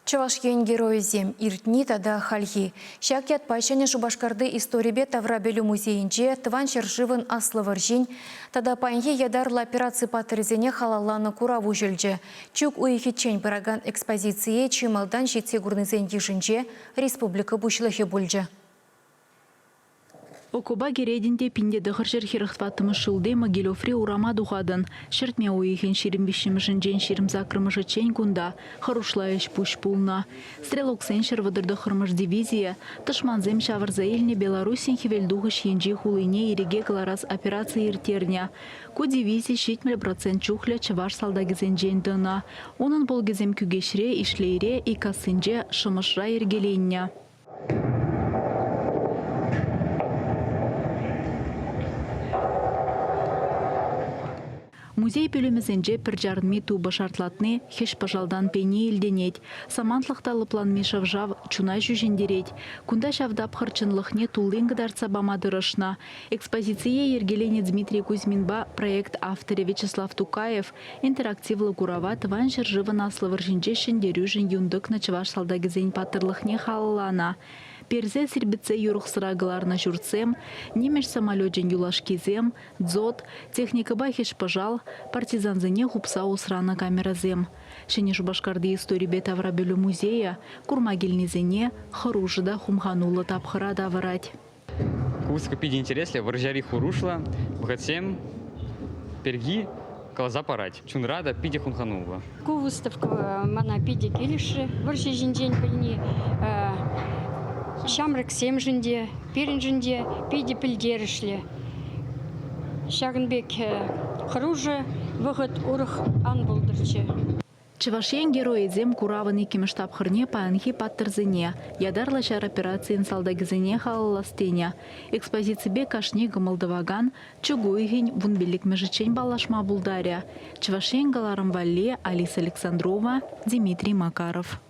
Чавашкен герой зем иртни тада хальхи. Шак ятпайшане Шубашкарды историбе Таврабелю музейінже тыван шыржывын аслывыржин. Тада панье ядарла операции патрезене халалланы кураву жүлже. Чук уйхитчен бараган экспозиции чималдан житсе гурнызен ешінже республика бушлахи бульже. Окуба кередінде пинде дығыржыр хирықтватымы шылды Могилёври урама дұғадын. Шыртме ойығын шерімбешімішін жен шерімзакрымышы чен күнда харушлайыш пуш пулна. Стрелоксен шырвыдырды хырмыш дивизия, тышманзем шавырзаэльне Беларусин хевелдуғыш енжи хулыне ереге кларас операция иртерня. Ку дивизия 70% чухля чаваш салдагызен жен дына. Онын болгізем күгешре, ишлейре и касынже шымышра ергелення. Музей пөлімізінде пір жарынме туба шартлатны хеш пажалдан пейне елденет. Самантлықталы планме шавжав чунай жүжендерет. Кунда шавдап хырчынлықне тулын гыдарца бамадырышна. Экспозиция ергелене Дмитрий Кузьминба проект авторы Вячеслав Тукаев интерактивлы курава тыван жыржывын аслывыржинже шендерюжін юндык на чаваш салдагызен патырлықне халылана. Перзе сирбітсе юрықсырағыларына жүрсем, немеш самолетжен юлашкезем, дзот, техника байхеш пажал, партизанзыне хупса усрана камеразем. Шене Шубашкарды историбе Таврабелю музея, курмагельнезене, харужыда хумханула тапхыра давырать. Куска пиди интересля, варжари хурушла, бгатсем, перги, колоза парать. Чунрада пиди хумханула. Ку выставка мана пиди келиши, варжи жинжень пыльни, Шамрак семжінде, перінжінде пиде пілдерішлі. Шағынбек хыружы вғыт ұрық ан болдырчы. Чавашен герои зем куравын икимеш тапхырне паанхи паттырзыне, ядарла шар операциян салдагызыне халаластене. Экспозицибе кашне гымылдываган, чугуйгин вунбелік межичен балашма булдаря. Чавашен галарым валле Алиса Александрова, Дмитрий Макаров.